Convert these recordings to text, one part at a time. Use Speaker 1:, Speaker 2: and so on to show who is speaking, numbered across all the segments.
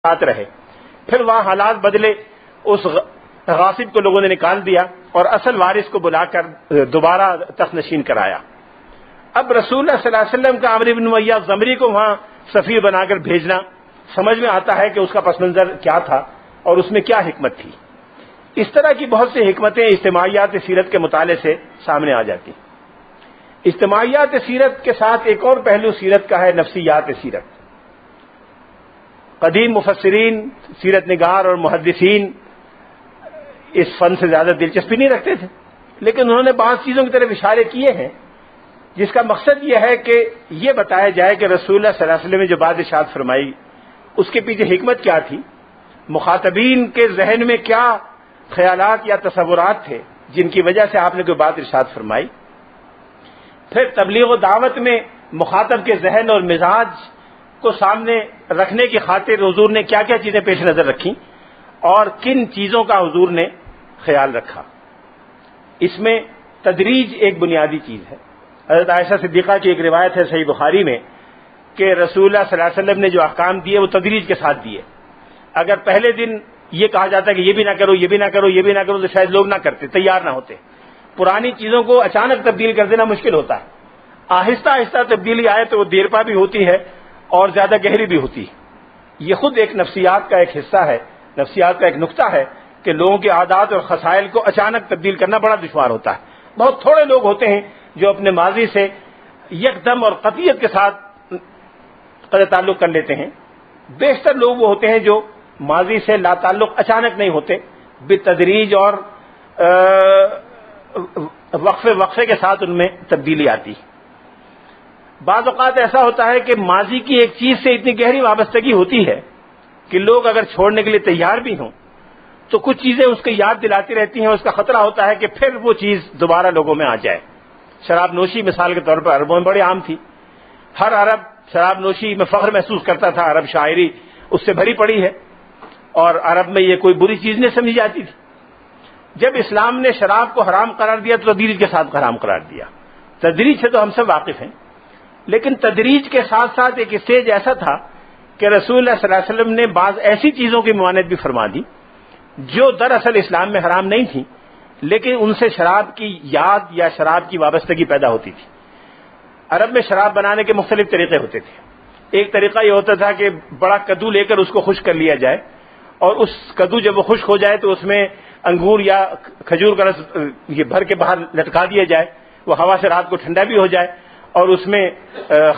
Speaker 1: ساتھ رہے. پھر وہاں حالات بدلے، اس غاصب کو لوگوں نے نکال دیا اور اصل وارث کو بلا کر دوبارہ تخت نشین کرایا. اب رسول اللہ صلی اللہ علیہ وسلم کا عمرو بن امیہ ضمری کو وہاں سفیر بنا کر بھیجنا، سمجھ میں آتا ہے کہ اس کا پس منظر کیا تھا اور اس میں کیا حکمت تھی. اس طرح کی بہت سی حکمتیں اجتماعیات سیرت کے مطالعے سے سامنے آ جاتی. اجتماعیات سیرت کے ساتھ ایک اور پہلو سیرت کا ہے، نفسیات سیرت. قدیم مفسرین، سیرت نگار اور محدثین اس فن سے زیادہ دلچسپی نہیں رکھتے تھے، لیکن انہوں نے بعض چیزوں کی طرف اشارے کیے ہیں جس کا مقصد یہ ہے کہ یہ بتایا جائے کہ رسول اللہ صلی اللہ علیہ وسلم نے جو بات ارشاد فرمائی اس کے پیچھے حکمت کیا تھی، مخاطبین کے ذہن میں کیا خیالات یا تصورات تھے جن کی وجہ سے آپ نے کوئی بات ارشاد فرمائی. پھر تبلیغ و دعوت میں مخاطب کے ذہن اور مزاج کو سامنے رکھنے کی خاطر حضور نے کیا کیا چیزیں پیش نظر رکھیں اور کن چیزوں کا حضور نے خیال رکھا. اس میں تدریج ایک بنیادی چیز ہے. حضرت عائشہ صدیقہ کی ایک روایت ہے صحیح بخاری میں کہ رسول اللہ صلی اللہ علیہ وسلم نے جو احکام دیے وہ تدریج کے ساتھ دیے. اگر پہلے دن یہ کہا جاتا کہ یہ بھی نہ کرو، یہ بھی نہ کرو، یہ بھی نہ کرو، تو شاید لوگ نہ کرتے، تیار نہ ہوتے. پرانی چیزوں کو اچانک تبدیل کر دینا مشکل ہوتا ہے. آہستہ آہستہ تبدیلی آئے تو وہ دیر پا بھی ہوتی ہے اور زیادہ گہری بھی ہوتی ہے. یہ خود ایک نفسیات کا ایک حصہ ہے، نفسیات کا ایک نقطہ ہے کہ لوگوں کے عادات اور خصائل کو اچانک تبدیل کرنا بڑا دشوار ہوتا ہے. بہت تھوڑے لوگ ہوتے ہیں جو اپنے ماضی سے یکدم اور قطعیت کے ساتھ قطع تعلق کر لیتے ہیں. بیشتر لوگ وہ ہوتے ہیں جو ماضی سے لا تعلق اچانک نہیں ہوتے، بالتدریج اور وقفے کے ساتھ ان میں تبدیلی آتی. بعض اوقات ایسا ہوتا ہے کہ ماضی کی ایک چیز سے اتنی گہری وابستگی ہوتی ہے کہ لوگ اگر چھوڑنے کے لیے تیار بھی ہوں تو کچھ چیزیں اس کو یاد دلاتی رہتی ہیں. اس کا خطرہ ہوتا ہے کہ پھر وہ چیز دوبارہ لوگوں میں آ جائے. شراب نوشی مثال کے طور پر عربوں میں بڑی عام تھی. ہر عرب شراب نوشی میں فخر محسوس کرتا تھا. عرب شاعری اس سے بھری پڑی ہے اور عرب میں یہ کوئی بری چیز نہیں سمجھی جاتی تھی. جب اسلام نے شراب کو حرام قرار دیا تو تدریج کے ساتھ حرام قرار دیا. تدریج سے تو ہم سب واقف ہیں، لیکن تدریج کے ساتھ ساتھ ایک اسٹیج ایسا تھا کہ رسول اللہ صلی اللہ علیہ وسلم نے بعض ایسی چیزوں کی ممانعت بھی فرما دی جو دراصل اسلام میں حرام نہیں تھی، لیکن ان سے شراب کی یاد یا شراب کی وابستگی پیدا ہوتی تھی. عرب میں شراب بنانے کے مختلف طریقے ہوتے تھے. ایک طریقہ یہ ہوتا تھا کہ بڑا کدو لے کر اس کو خشک کر لیا جائے اور اس کدو جب وہ خشک ہو جائے تو اس میں انگور یا کھجور کا رس یہ بھر کے باہر لٹکا دیا جائے، وہ ہوا سے رات کو ٹھنڈا بھی ہو جائے اور اس میں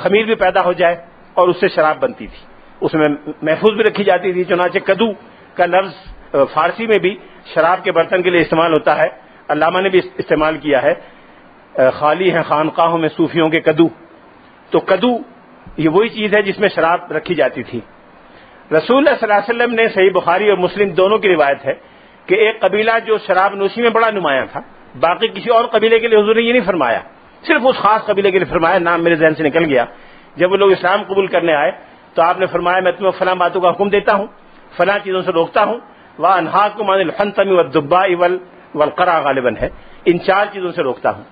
Speaker 1: خمیر بھی پیدا ہو جائے اور اس سے شراب بنتی تھی. اس میں محفوظ بھی رکھی جاتی تھی. چنانچہ کدو کا لفظ فارسی میں بھی شراب کے برتن کے لیے استعمال ہوتا ہے. علامہ نے بھی استعمال کیا ہے، خالی ہیں خانقاہوں میں صوفیوں کے کدو. تو کدو یہ وہی چیز ہے جس میں شراب رکھی جاتی تھی. رسول اللہ صلی اللہ علیہ وسلم نے صحیح بخاری اور مسلم دونوں کی روایت ہے کہ ایک قبیلہ جو شراب نوشی میں بڑا نمایاں تھا، باقی کسی اور قبیلے کے لیے حضور نے یہ نہیں فرمایا، صرف اس خاص قبیلے کے لیے فرمایا. نام میرے ذہن سے نکل گیا. جب وہ لوگ اسلام قبول کرنے آئے تو آپ نے فرمایا میں تمہیں فلاں باتوں کا حکم دیتا ہوں، فلاں چیزوں سے روکتا ہوں. وَأَنْهَاكُمْ عَنِ الْحَنْتَمِ وَالدُّبَّاءِ وَالْقَرَعِ غالباً ہے، ان چار چیزوں سے روکتا ہوں.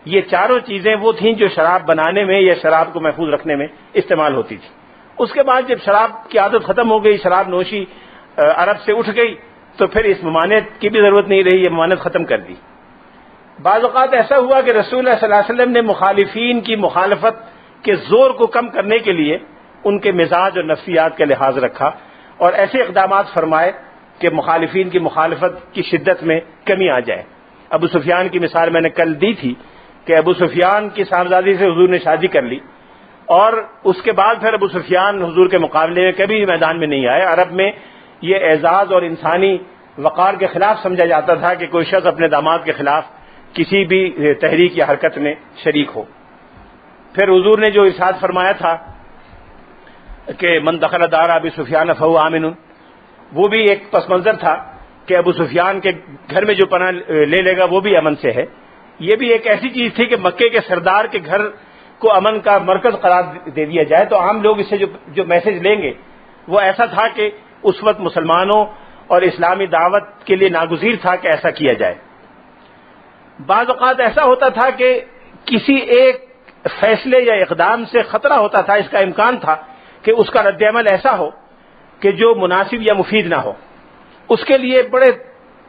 Speaker 1: یہ چاروں چیزیں وہ تھیں جو شراب بنانے میں یا شراب کو محفوظ رکھنے میں استعمال ہوتی تھی. اس کے بعد جب شراب کی عادت ختم ہو گئی، شراب نوشی عرب سے اٹھ گئی تو پھر اس ممانعت کی بھی ضرورت نہیں رہی، یہ ممانعت ختم کر دی. بعض اوقات ایسا ہوا کہ رسول اللہ صلی اللہ علیہ وسلم نے مخالفین کی مخالفت کے زور کو کم کرنے کے لیے ان کے مزاج اور نفسیات کا لحاظ رکھا اور ایسے اقدامات فرمائے کہ مخالفین کی مخالفت کی شدت میں کمی آ جائے. ابو سفیان کی مثال میں نے کل دی تھی کہ ابو سفیان کی صاحبزادی سے حضور نے شادی کر لی اور اس کے بعد پھر ابو سفیان حضور کے مقابلے میں کبھی میدان میں نہیں آئے. عرب میں یہ اعزاز اور انسانی وقار کے خلاف سمجھا جاتا تھا کہ کوئی شخص اپنے داماد کے خلاف کسی بھی تحریک یا حرکت میں شریک ہو. پھر حضور نے جو ارشاد فرمایا تھا کہ من دخل دار ابی سفیان فہو آمن، وہ بھی ایک پس منظر تھا کہ ابو سفیان کے گھر میں جو پناہ لے لے گا وہ بھی امن سے ہے. یہ بھی ایک ایسی چیز تھی کہ مکے کے سردار کے گھر کو امن کا مرکز قرار دے دیا جائے تو عام لوگ اس سے جو میسج لیں گے وہ ایسا تھا کہ اس وقت مسلمانوں اور اسلامی دعوت کے لیے ناگزیر تھا کہ ایسا کیا جائے. بعض اوقات ایسا ہوتا تھا کہ کسی ایک فیصلے یا اقدام سے خطرہ ہوتا تھا، اس کا امکان تھا کہ اس کا رد عمل ایسا ہو کہ جو مناسب یا مفید نہ ہو، اس کے لیے بڑے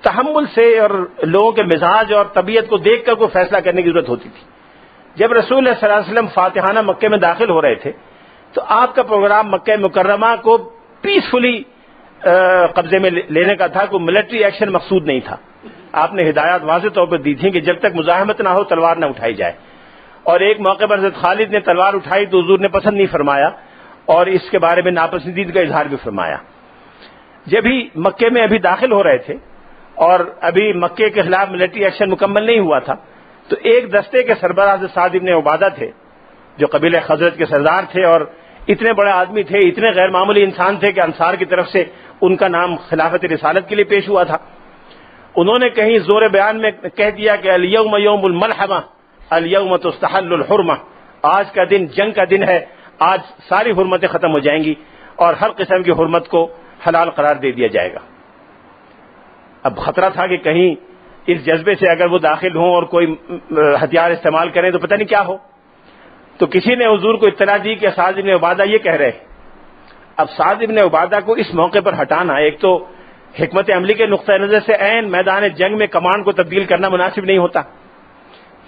Speaker 1: تحمل سے اور لوگوں کے مزاج اور طبیعت کو دیکھ کر کوئی فیصلہ کرنے کی ضرورت ہوتی تھی۔ جب رسول اللہ صلی اللہ علیہ وسلم فاتحانہ مکے میں داخل ہو رہے تھے تو آپ کا پروگرام مکہ مکرمہ کو پیسفلی قبضے میں لینے کا تھا، کوئی ملٹری ایکشن مقصود نہیں تھا۔ آپ نے ہدایات واضح طور پر دی تھیں کہ جب تک مزاحمت نہ ہو تلوار نہ اٹھائی جائے، اور ایک موقع پر حضرت خالد نے تلوار اٹھائی تو حضور نے پسند نہیں فرمایا اور اس کے بارے میں ناپسندیدگی کا اظہار بھی فرمایا۔ جب ہی مکے میں ابھی داخل ہو رہے تھے اور ابھی مکے کے خلاف ملٹری ایکشن مکمل نہیں ہوا تھا تو ایک دستے کے سربراہ سعد بن عبادہ تھے جو قبیلہ خزرج کے سردار تھے اور اتنے بڑے آدمی تھے، اتنے غیر معمولی انسان تھے کہ انصار کی طرف سے ان کا نام خلافت رسالت کے لیے پیش ہوا تھا۔ انہوں نے کہیں زور بیان میں کہہ دیا کہ الیوم یوم الملحمہ الیوم تستحل الحرمہ، آج کا دن جنگ کا دن ہے، آج ساری حرمتیں ختم ہو جائیں گی اور ہر قسم کی حرمت کو حلال قرار دے دیا جائے گا۔ اب خطرہ تھا کہ کہیں اس جذبے سے اگر وہ داخل ہوں اور کوئی ہتھیار استعمال کریں تو پتہ نہیں کیا ہو، تو کسی نے حضور کو اطلاع دی کہ سعد بن عبادہ یہ کہہ رہے ہیں۔ اب سعد بن عبادہ کو اس موقع پر ہٹانا ایک تو حکمت عملی کے نقطہ نظر سے عین میدان جنگ میں کمانڈ کو تبدیل کرنا مناسب نہیں ہوتا،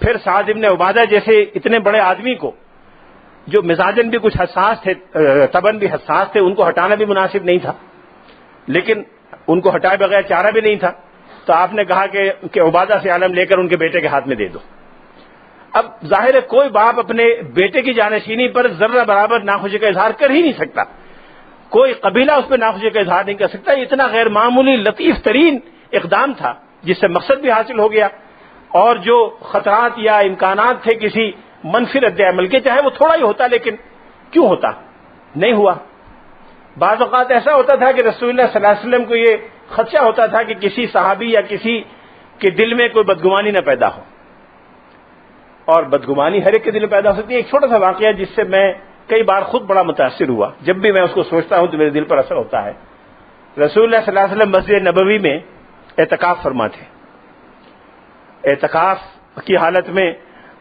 Speaker 1: پھر سعد بن عبادہ جیسے اتنے بڑے آدمی کو جو مزاجن بھی کچھ حساس تھے، طبعاً بھی حساس تھے، ان کو ہٹانا بھی مناسب نہیں تھا، لیکن ان کو ہٹائے بغیر چارہ بھی نہیں تھا، تو آپ نے کہا کہ عبادہ سے عالم لے کر ان کے بیٹے کے ہاتھ میں دے دو۔ اب ظاہر ہے کوئی باپ اپنے بیٹے کی جانشینی پر ذرہ برابر ناخوشی کا اظہار کر ہی نہیں سکتا، کوئی قبیلہ اس پہ ناخوشی کا اظہار نہیں کر سکتا۔ یہ اتنا غیر معمولی لطیف ترین اقدام تھا جس سے مقصد بھی حاصل ہو گیا، اور جو خطرات یا امکانات تھے کسی منفی رد عمل کے، چاہے وہ تھوڑا ہی ہوتا لیکن کیوں ہوتا، نہیں ہوا۔ بعض اوقات ایسا ہوتا تھا کہ رسول اللہ صلی اللہ علیہ وسلم کو یہ خدشہ ہوتا تھا کہ کسی صحابی یا کسی کے دل میں کوئی بدگمانی نہ پیدا ہو، اور بدگمانی ہر ایک کے دل میں پیدا ہو سکتی ہے۔ ایک چھوٹا سا واقعہ جس سے میں کئی بار خود بڑا متاثر ہوا، جب بھی میں اس کو سوچتا ہوں تو میرے دل پر اثر ہوتا ہے۔ رسول اللہ صلی اللہ علیہ وسلم مسجد نبوی میں اعتکاف فرما تھے۔ اعتکاف کی حالت میں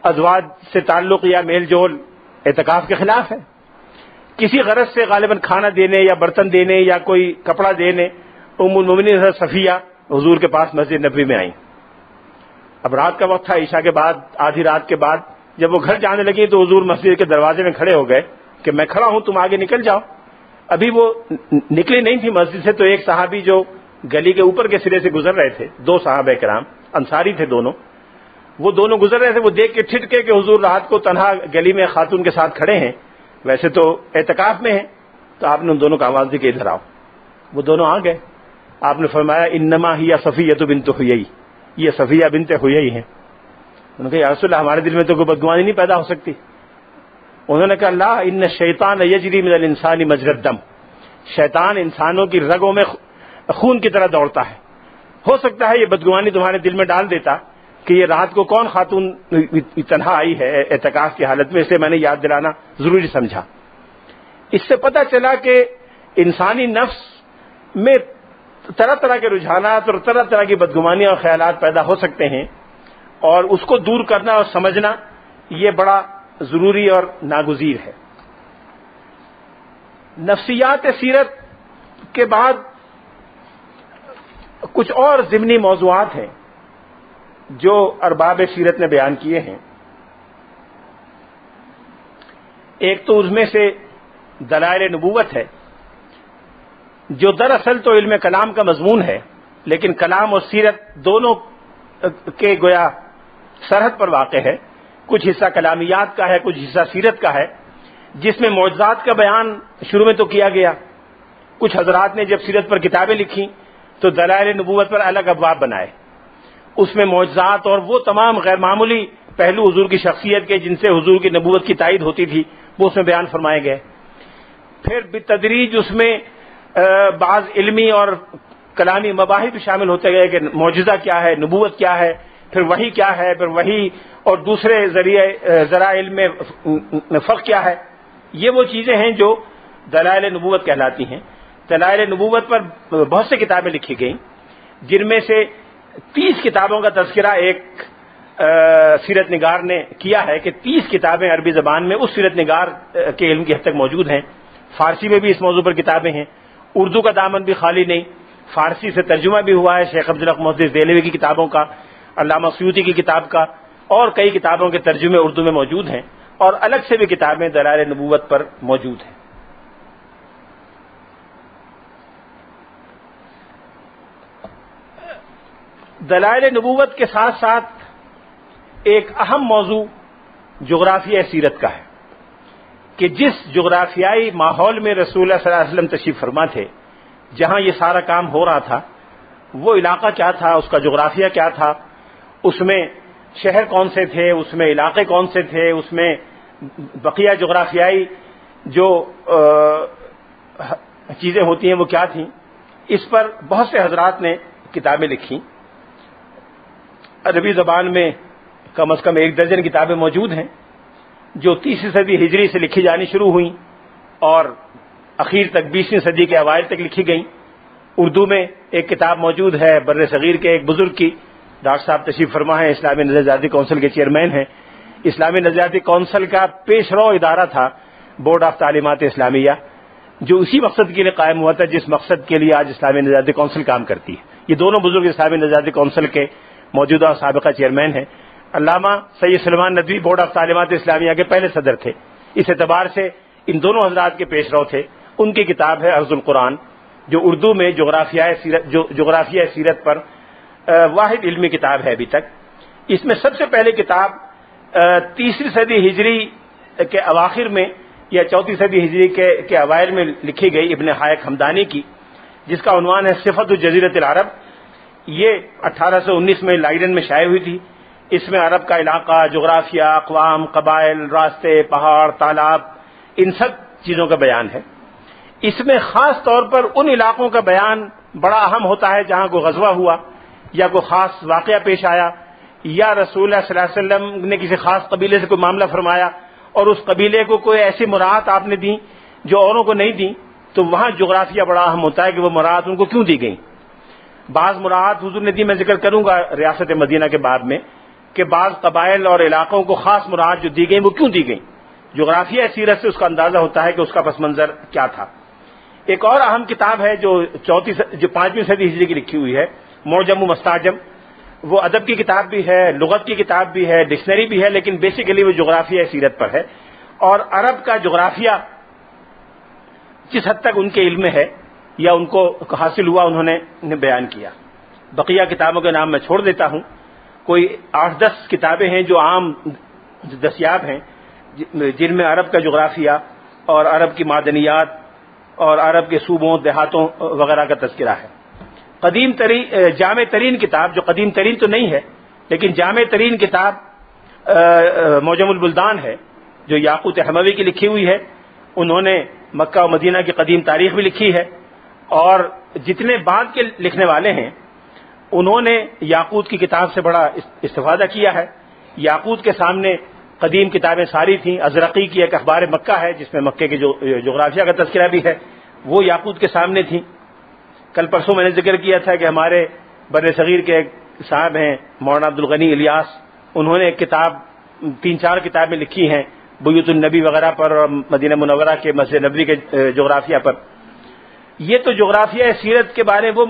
Speaker 1: ازواج سے تعلق یا میل جول اعتکاف کے خلاف ہے۔ کسی غرض سے غالباً کھانا دینے یا برتن دینے یا کوئی کپڑا دینے ام المومنین حضرت صفیہ حضور کے پاس مسجد نبوی میں آئیں۔ اب رات کا وقت تھا، عشاء کے بعد، آدھی رات کے بعد جب وہ گھر جانے لگی تو حضور مسجد کے دروازے میں کھڑے ہو گئے کہ میں کھڑا ہوں، تم آگے نکل جاؤ۔ ابھی وہ نکلی نہیں تھی مسجد سے تو ایک صحابی جو گلی کے اوپر کے سرے سے گزر رہے تھے، دو صحابہ کرام انصاری تھے دونوں، وہ دونوں گزر رہے تھے، وہ دیکھ کے ٹھٹکے کہ حضور رات کو تنہا گلی میں خاتون کے ساتھ کھڑے ہیں، ویسے تو اعتکاف میں ہیں، تو آپ نے ان دونوں کو آواز دی کہ ادھر آؤ۔ وہ دونوں آ گئے، آپ نے فرمایا انما ہی صفیہ بنت حیی، یہ صفیہ بنت حیی ہیں۔ انہوں نے کہا یا رسول اللہ ہمارے دل میں تو کوئی بدگمانی نہیں پیدا ہو سکتی۔ انہوں نے کہا لا ان الشیطان یجری من الانسان مجری الدم، شیطان انسانوں کی رگوں میں خون کی طرح دوڑتا ہے، ہو سکتا ہے یہ بدگمانی تمہارے دل میں ڈال دیتا کہ یہ رات کو کون خاتون تنہا آئی ہے اعتکاف کی حالت میں، اسے میں نے یاد دلانا ضروری سمجھا۔ اس سے پتہ چلا کہ انسانی نفس میں طرح طرح کے رجحانات اور طرح طرح کی بدگمانیاں اور خیالات پیدا ہو سکتے ہیں، اور اس کو دور کرنا اور سمجھنا یہ بڑا ضروری اور ناگزیر ہے۔ نفسیات سیرت کے بعد کچھ اور ضمنی موضوعات ہیں جو ارباب سیرت نے بیان کیے ہیں۔ ایک تو اس میں سے دلائل نبوت ہے جو دراصل تو علم کلام کا مضمون ہے، لیکن کلام اور سیرت دونوں کے گویا سرحد پر واقع ہے، کچھ حصہ کلامیات کا ہے، کچھ حصہ سیرت کا ہے، جس میں معجزات کا بیان شروع میں تو کیا گیا۔ کچھ حضرات نے جب سیرت پر کتابیں لکھی تو دلائل نبوت پر الگ ابواب بنائے، اس میں معجزات اور وہ تمام غیر معمولی پہلو حضور کی شخصیت کے جن سے حضور کی نبوت کی تائید ہوتی تھی وہ اس میں بیان فرمائے گئے۔ پھر بالتدریج اس میں بعض علمی اور کلامی مباحث بھی شامل ہوتے گئے کہ معجزہ کیا ہے، نبوت کیا ہے، پھر وحی کیا ہے، پھر وحی اور دوسرے ذرائع میں فرق کیا ہے۔ یہ وہ چیزیں ہیں جو دلائل نبوت کہلاتی ہیں۔ دلائل نبوت پر بہت سی کتابیں لکھی گئیں، جن میں سے 30 کتابوں کا تذکرہ ایک سیرت نگار نے کیا ہے کہ 30 کتابیں عربی زبان میں اس سیرت نگار کے علم کی حد تک موجود ہیں۔ فارسی میں بھی اس موضوع پر کتابیں ہیں، اردو کا دامن بھی خالی نہیں، فارسی سے ترجمہ بھی ہوا ہے شیخ عبدالحق محدث دہلوی کی کتابوں کا، علامہ سیوطی کی کتاب کا، اور کئی کتابوں کے ترجمے اردو میں موجود ہیں، اور الگ سے بھی کتابیں دلائل نبوت پر موجود ہیں۔ دلائل نبوت کے ساتھ ساتھ ایک اہم موضوع جغرافیہ سیرت کا ہے کہ جس جغرافیائی ماحول میں رسول اللہ صلی اللہ علیہ وسلم تشریف فرما تھے، جہاں یہ سارا کام ہو رہا تھا، وہ علاقہ کیا تھا، اس کا جغرافیہ کیا تھا، اس میں شہر کون سے تھے، اس میں علاقے کون سے تھے، اس میں بقیہ جغرافیائی جو چیزیں ہوتی ہیں وہ کیا تھیں، اس پر بہت سے حضرات نے کتابیں لکھی۔ عربی زبان میں کم از کم 1 درجن کتابیں موجود ہیں جو 30ویں صدی ہجری سے لکھی جانی شروع ہوئیں اور اخیر تک 20ویں صدی کے اوائل تک لکھی گئیں۔ اردو میں ایک کتاب موجود ہے بر صغیر کے ایک بزرگ کی، ڈاکٹر صاحب تشریف فرما ہیں، اسلامی نظریاتی کونسل کے چیئرمین ہیں۔ اسلامی نظریاتی کونسل کا پیش رو ادارہ تھا بورڈ آف تعلیمات اسلامیہ، جو اسی مقصد کے لیے قائم ہوا تھا جس مقصد کے لیے آج اسلامی نظریاتی کونسل کام کرتی ہے۔ یہ دونوں بزرگ اسلامی نظریاتی کونسل کے موجودہ اور سابقہ چیئرمین ہیں۔ علامہ سید سلیمان ندوی بورڈ آف تعلیمات اسلامیہ کے پہلے صدر تھے، اس اعتبار سے ان دونوں حضرات کے پیش رو تھے۔ ان کی کتاب ہے عرض القرآن، جو اردو میں جغرافیہ سیرت پر واحد علمی کتاب ہے ابھی تک۔ اس میں سب سے پہلے کتاب 30ویں صدی ہجری کے اواخر میں یا 4ویں صدی ہجری کے اوائل میں لکھی گئی ابن حائق حمدانی کی، جس کا عنوان ہے صفت جزیرۃ العرب۔ یہ 1819 میں لائیڈن میں شائع ہوئی تھی۔ اس میں عرب کا علاقہ، جغرافیہ، اقوام، قبائل، راستے، پہاڑ، تالاب، ان سب چیزوں کا بیان ہے۔ اس میں خاص طور پر ان علاقوں کا بیان بڑا اہم ہوتا ہے جہاں کوئی غزوہ ہوا یا کوئی خاص واقعہ پیش آیا، یا رسول اللہ صلی اللہ علیہ وسلم نے کسی خاص قبیلے سے کوئی معاملہ فرمایا اور اس قبیلے کو کوئی ایسی مراعات آپ نے دیں جو اوروں کو نہیں دیں، تو وہاں جغرافیہ بڑا اہم ہوتا ہے کہ وہ مراعات ان کو کیوں دی گئیں۔ بعض مراعات حضور نے دی، میں ذکر کروں گا ریاست مدینہ کے باب میں، کہ بعض قبائل اور علاقوں کو خاص مراعات جو دی گئیں وہ کیوں دی گئیں۔ جغرافیہ سیرت سے اس کا اندازہ ہوتا ہے کہ اس کا پس منظر کیا تھا۔ ایک اور اہم کتاب ہے جو 5ویں صدی ہجری کی لکھی ہوئی ہے، معجم و مستعجم۔ وہ ادب کی کتاب بھی ہے، لغت کی کتاب بھی ہے، ڈکشنری بھی ہے، لیکن بیسیکلی وہ جغرافیہ سیرت پر ہے، اور عرب کا جغرافیہ جس حد تک ان کے علم میں ہے یا ان کو حاصل ہوا انہوں نے بیان کیا۔ بقیہ کتابوں کے نام میں چھوڑ دیتا ہوں۔ کوئی 8-10 کتابیں ہیں جو عام دستیاب ہیں، جن میں عرب کا جغرافیہ اور عرب کی معدنیات اور عرب کے صوبوں، دیہاتوں وغیرہ کا تذکرہ ہے۔ جامع ترین کتاب، جو قدیم ترین تو نہیں ہے لیکن جامع ترین کتاب معجم البلدان ہے، جو یاقوت حموی کی لکھی ہوئی ہے۔ انہوں نے مکہ و مدینہ کی قدیم تاریخ بھی لکھی ہے، اور جتنے بعد کے لکھنے والے ہیں انہوں نے یاقوت کی کتاب سے بڑا استفادہ کیا ہے۔ یاقوت کے سامنے قدیم کتابیں ساری تھیں۔ ازرقی کی ایک اخبار مکہ ہے جس میں مکے کے جغرافیہ کا تذکرہ بھی ہے، وہ یاقوت کے سامنے تھیں۔ کل پرسوں میں نے ذکر کیا تھا کہ ہمارے بر صغیر کے ایک صاحب ہیں مولانا عبد الغنی الیاس، انہوں نے ایک کتاب 3-4 کتابیں لکھی ہیں بیوت النبی وغیرہ پر اور مدینہ منورہ کے مسجد نبوی کے جغرافیہ پر۔ یہ تو جغرافیہ سیرت کے بارے میں وہ